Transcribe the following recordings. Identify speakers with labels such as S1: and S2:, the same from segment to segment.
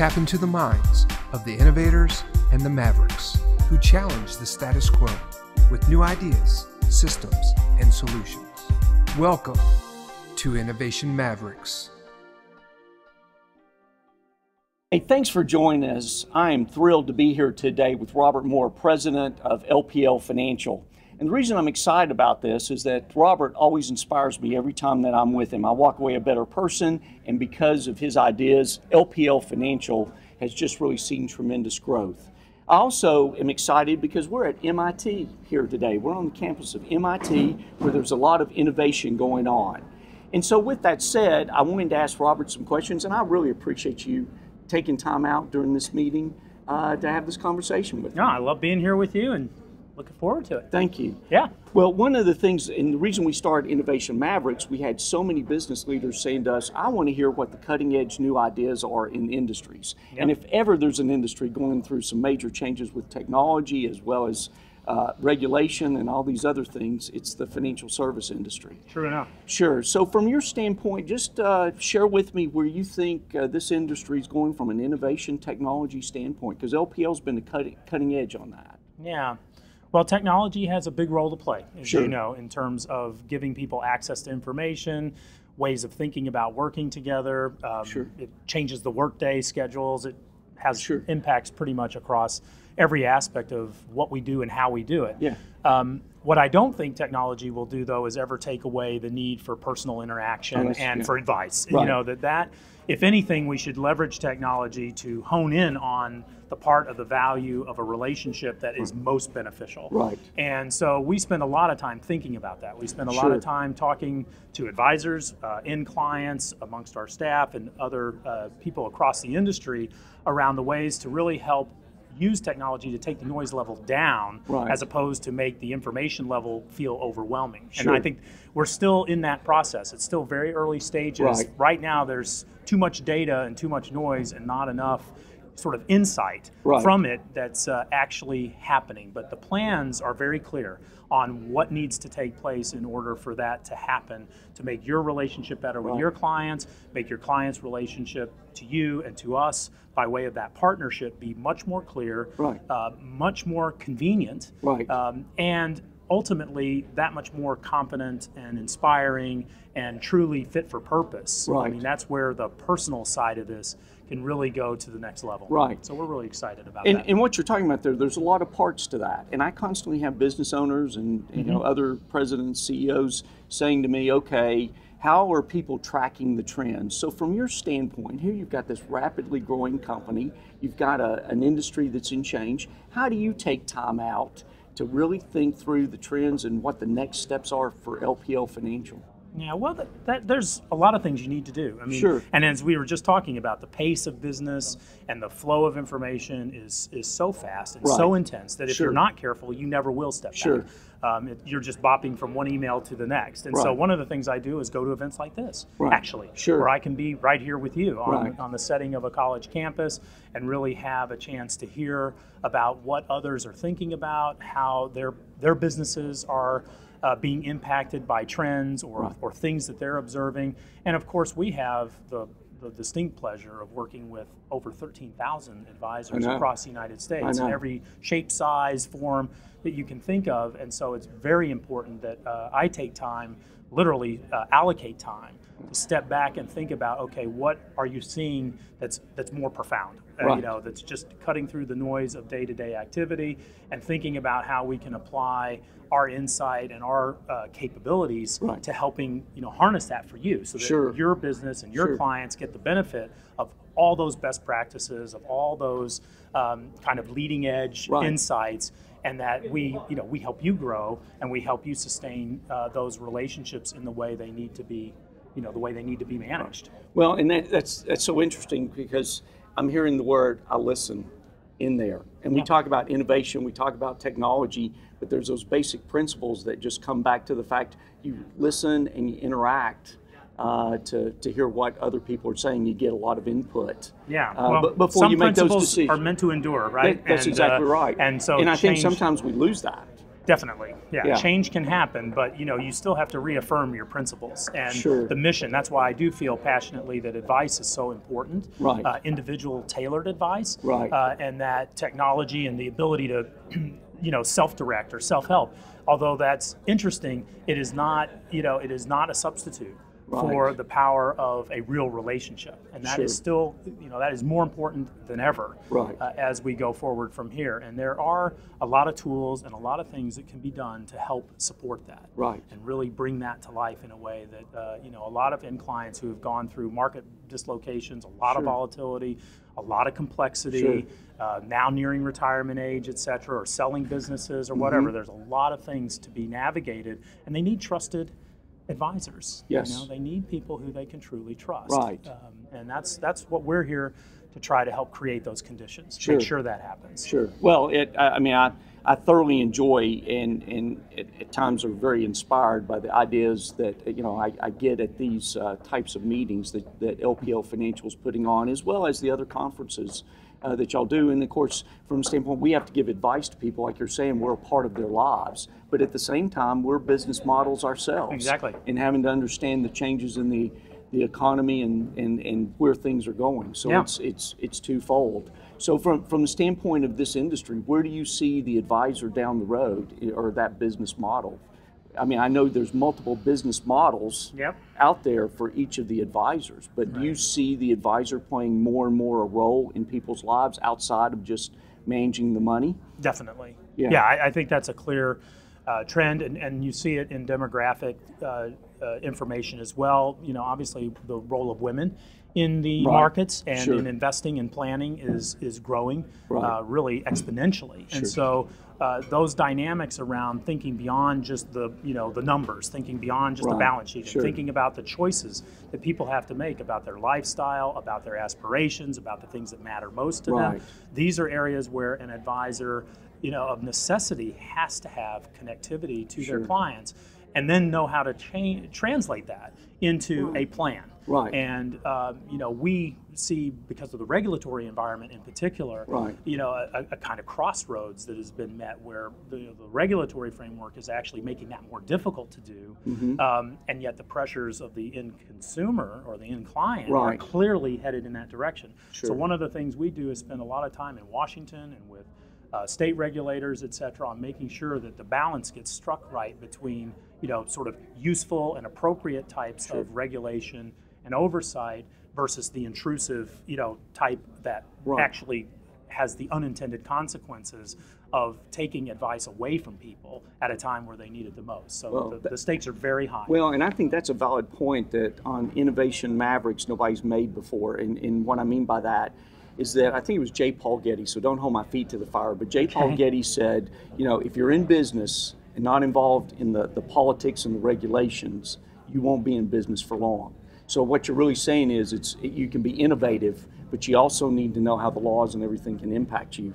S1: tap into the minds of the innovators and the mavericks who challenge the status quo with new ideas, systems, and solutions. Welcome to Innovation Mavericks.
S2: Hey, thanks for joining us. I am thrilled to be here today with Robert Moore, president of LPL Financial. And the reason I'm excited about this is that Robert always inspires me every time that I'm with him. I walk away a better person, and because of his ideas, LPL Financial has just really seen tremendous growth. I also am excited because we're at MIT here today. We're on the campus of MIT where there's a lot of innovation going on. And so with that said, I wanted to ask Robert some questions, and I really appreciate you taking time out during this meeting to have this conversation with me.
S3: No, I love being here with you and looking forward to it.
S2: Thank you.
S3: Yeah.
S2: Well, one of the things, and the reason we started Innovation Mavericks, we had so many business leaders saying to us, I want to hear what the cutting edge new ideas are in industries. Yep. And if ever there's an industry going through some major changes with technology as well as regulation and all these other things, it's the financial service industry.
S3: True enough.
S2: Sure. So from your standpoint, just share with me where you think this industry is going from an innovation technology standpoint, because LPL's been the cutting edge on that.
S3: Yeah. Well, technology has a big role to play, as
S2: Sure.
S3: you know, in terms of giving people access to information, ways of thinking about working together.
S2: Sure.
S3: It changes the workday schedules. It has
S2: Sure.
S3: impacts pretty much across every aspect of what we do and how we do it.
S2: Yeah.
S3: What I don't think technology will do, though, is ever take away the need for personal interaction and
S2: yeah.
S3: for advice.
S2: Right.
S3: You know, that if anything, we should leverage technology to hone in on the part of the value of a relationship that is most beneficial.
S2: Right.
S3: And so we spend a lot of time thinking about that. We spend a lot
S2: Sure.
S3: of time talking to advisors, end clients, amongst our staff, and other people across the industry around the ways to really help use technology to take the noise level down,
S2: Right.
S3: as opposed to make the information level feel overwhelming.
S2: Sure.
S3: And I think we're still in that process. It's still very early stages.
S2: Right.
S3: Now there's too much data and too much noise and not enough sort of insight
S2: Right.
S3: from it that's actually happening. But the plans are very clear on what needs to take place in order for that to happen, to make your relationship better with
S2: Right.
S3: your clients, make your clients' relationship to you and to us by way of that partnership be much more clear,
S2: Right.
S3: much more convenient,
S2: Right.
S3: and ultimately that much more confident and inspiring and truly fit for purpose.
S2: Right.
S3: I mean, that's where the personal side of this can really go to the next level.
S2: Right.
S3: So we're really excited about
S2: And,
S3: that.
S2: and what you're talking about there's a lot of parts to that. And I constantly have business owners and you know other presidents, CEOs saying to me, okay, how are people tracking the trends? So from your standpoint, here you've got this rapidly growing company, you've got an industry that's in change. How do you take time out to really think through the trends and what the next steps are for LPL Financial?
S3: Yeah, well, there's a lot of things you need to do. I mean,
S2: Sure.
S3: And as we were just talking about, the pace of business and the flow of information is so fast and so
S2: Right.
S3: intense that if
S2: Sure.
S3: you're not careful, you never will step
S2: Sure.
S3: back. You're just bopping from one email to the next. And so
S2: Right.
S3: one of the things I do is go to events like this,
S2: Right.
S3: actually,
S2: Sure.
S3: where I can be right here with you
S2: Right.
S3: on the setting of a college campus and really have a chance to hear about what others are thinking about, how their businesses are being impacted by trends or things that they're observing. And of course, we have the distinct pleasure of working with over 13,000 advisors across the United States in every shape, size, form that you can think of. And so it's very important that I take time, literally allocate time to step back and think about, okay, what are you seeing that's more profound?
S2: Right.
S3: You know, that's just cutting through the noise of day-to-day activity and thinking about how we can apply our insight and our capabilities to helping, you know, harness that for you so that
S2: Sure.
S3: your business and your
S2: Sure.
S3: clients get the benefit of all those best practices, of all those kind of leading edge insights, and that we help you grow and we help you sustain those relationships in the way they need to be, you know, the way they need to be managed.
S2: Well, and that's so interesting because I'm hearing the word "I listen" in there, and we talk about innovation, we talk about technology, but there's those basic principles that just come back to the fact you listen and you interact to hear what other people are saying. You get a lot of input.
S3: Yeah.
S2: But before
S3: some
S2: you make those
S3: principles
S2: decisions,
S3: are meant to endure, right?
S2: That's exactly right.
S3: And so,
S2: I think sometimes we lose that.
S3: Definitely,
S2: Yeah.
S3: Change can happen, but you still have to reaffirm your principles and
S2: Sure.
S3: the mission. That's why I do feel passionately that advice is so important.
S2: Right.
S3: Individual, tailored advice.
S2: Right.
S3: And that technology and the ability to, self-direct or self-help. Although that's interesting, it is not, a substitute for
S2: Right.
S3: the power of a real relationship, and that
S2: Sure.
S3: is still, that is more important than ever
S2: Right.
S3: as we go forward from here. And there are a lot of tools and a lot of things that can be done to help support that,
S2: Right.
S3: and really bring that to life in a way that a lot of end clients who have gone through market dislocations, a lot of
S2: Sure.
S3: volatility, a lot of complexity, now nearing retirement age, et cetera, or selling businesses or whatever. There's a lot of things to be navigated, and they need trusted advisors.
S2: Yes.
S3: They need people who they can truly trust.
S2: Right.
S3: And that's what we're here to try to help create those conditions,
S2: Sure.
S3: make sure that happens.
S2: Sure. Well, I thoroughly enjoy and at times are very inspired by the ideas that I get at these types of meetings that LPL Financial is putting on, as well as the other conferences that y'all do. And of course, from the standpoint, we have to give advice to people, like you're saying, we're a part of their lives. But at the same time, we're business models ourselves.
S3: Exactly.
S2: And having to understand the changes in the economy and where things are going. So
S3: Yeah.
S2: it's twofold. So from the standpoint of this industry, where do you see the advisor down the road, or that business model? I mean, I know there's multiple business models
S3: Yep.
S2: out there for each of the advisors, but do you see the advisor playing more and more a role in people's lives outside of just managing the money?
S3: Definitely.
S2: Yeah.
S3: I think that's a clear trend, and you see it in demographic information as well. Obviously the role of women in the
S2: Right.
S3: markets and
S2: Sure.
S3: in investing and planning is growing
S2: Right.
S3: really exponentially.
S2: Sure.
S3: And so those dynamics around thinking beyond just the numbers, thinking beyond just the
S2: Right.
S3: balance sheet,
S2: Sure.
S3: and thinking about the choices that people have to make about their lifestyle, about their aspirations, about the things that matter most to
S2: Right.
S3: them. These are areas where an advisor, of necessity, has to have connectivity to
S2: Sure.
S3: their clients, and then know how to translate that into a plan.
S2: Right.
S3: And we see, because of the regulatory environment in particular,
S2: Right.
S3: a kind of crossroads that has been met where the regulatory framework is actually making that more difficult to do, and yet the pressures of the end consumer or the end client are
S2: Right.
S3: clearly headed in that direction.
S2: Sure.
S3: So one of the things we do is spend a lot of time in Washington and with state regulators, et cetera, on making sure that the balance gets struck right between sort of useful and appropriate types
S2: Sure.
S3: of regulation and oversight versus the intrusive type that
S2: Right.
S3: actually has the unintended consequences of taking advice away from people at a time where they need it the most. So
S2: Well,
S3: the stakes are very high.
S2: Well, and I think that's a valid point that on Innovation Mavericks nobody's made before. And what I mean by that is that I think it was J. Paul Getty, so don't hold my feet to the fire, but J. Paul Getty said, if you're in business and not involved in the politics and the regulations, you won't be in business for long. So what you're really saying is you can be innovative, but you also need to know how the laws and everything can impact you.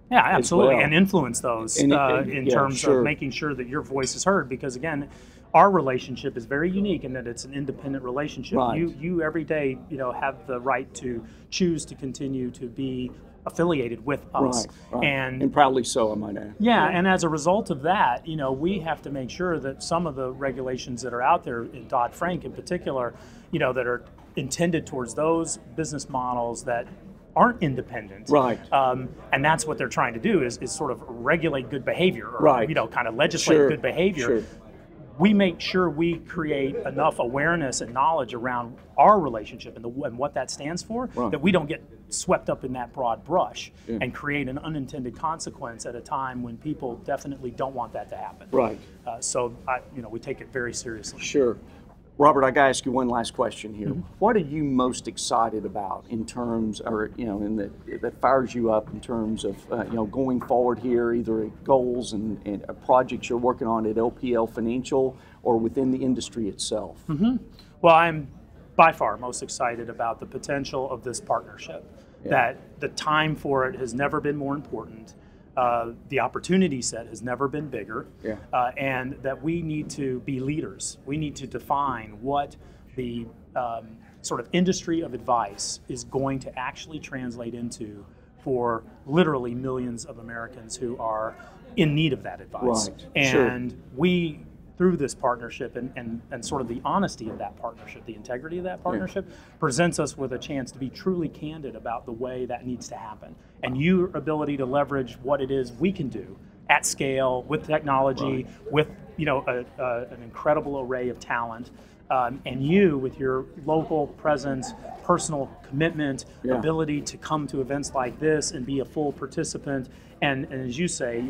S3: Yeah, absolutely,
S2: well.
S3: and influence those
S2: And
S3: in
S2: yeah,
S3: terms
S2: sure.
S3: of making sure that your voice is heard. Because again, our relationship is very unique in that it's an independent relationship.
S2: Right.
S3: You every day, have the right to choose to continue to be affiliated with us.
S2: Right.
S3: And
S2: proudly so, I might add.
S3: yeah, and as a result of that, we have to make sure that some of the regulations that are out there, in Dodd-Frank in particular, that are intended towards those business models that aren't independent.
S2: Right.
S3: And that's what they're trying to do is sort of regulate good behavior, or
S2: Right.
S3: kind of legislate
S2: Sure.
S3: good behavior.
S2: Sure.
S3: We make sure we create enough awareness and knowledge around our relationship and what that stands for,
S2: Right.
S3: that we don't get swept up in that broad brush
S2: Yeah.
S3: and create an unintended consequence at a time when people definitely don't want that to happen.
S2: Right.
S3: So we take it very seriously.
S2: Sure. Robert, I got to ask you one last question here.
S3: Mm-hmm.
S2: What are you most excited about in terms, or that fires you up in terms of going forward here, either goals and projects you're working on at LPL Financial or within the industry itself?
S3: Mm-hmm. Well, I'm by far most excited about the potential of this partnership.
S2: Yeah.
S3: That the time for it has never been more important. The opportunity set has never been bigger,
S2: Yeah.
S3: And that we need to be leaders. We need to define what the sort of industry of advice is going to actually translate into for literally millions of Americans who are in need of that advice.
S2: Right.
S3: And
S2: Sure.
S3: we, through this partnership and sort of the honesty of that partnership, the integrity of that partnership, presents us with a chance to be truly candid about the way that needs to happen. And your ability to leverage what it is we can do at scale with technology, with an incredible array of talent, and you with your local presence, personal commitment, ability to come to events like this and be a full participant, and as you say,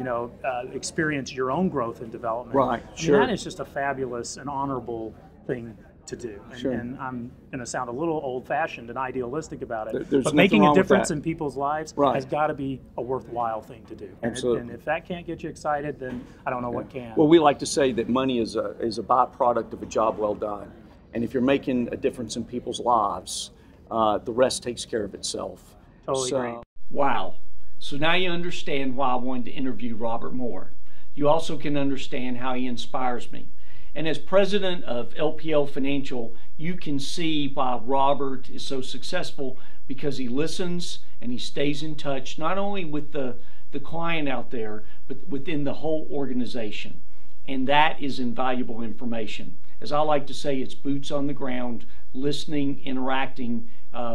S3: experience your own growth and development.
S2: Right.
S3: I mean,
S2: Sure.
S3: that is just a fabulous and honorable thing to do. And I'm going to sound a little old-fashioned and idealistic about it,
S2: There's
S3: but
S2: nothing
S3: making a
S2: wrong with
S3: difference
S2: that.
S3: in people's lives
S2: Right.
S3: has got to be a worthwhile thing to do.
S2: Absolutely.
S3: And if that can't get you excited, then I don't know what can.
S2: Well, we like to say that money is a byproduct of a job well done. And if you're making a difference in people's lives, the rest takes care of itself.
S3: Totally agree.
S2: Wow. So now you understand why I wanted to interview Robert Moore. You also can understand how he inspires me. And as president of LPL Financial, you can see why Robert is so successful, because he listens and he stays in touch, not only with the client out there, but within the whole organization. And that is invaluable information. As I like to say, it's boots on the ground, listening, interacting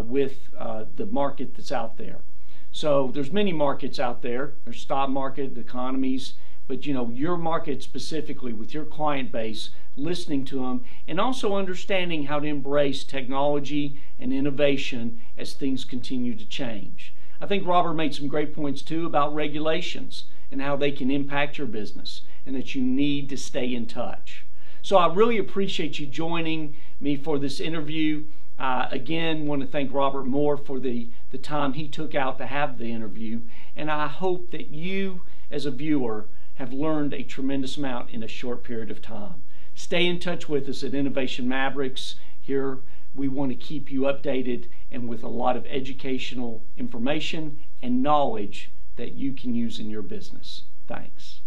S2: with the market that's out there. So there's many markets out there. There's stock market, the economies, but your market specifically with your client base, listening to them, and also understanding how to embrace technology and innovation as things continue to change. I think Robert made some great points too about regulations and how they can impact your business, and that you need to stay in touch. So I really appreciate you joining me for this interview. Again, want to thank Robert Moore for the time he took out to have the interview, and I hope that you as a viewer have learned a tremendous amount in a short period of time. Stay in touch with us at Innovation Mavericks. Here we want to keep you updated and with a lot of educational information and knowledge that you can use in your business. Thanks.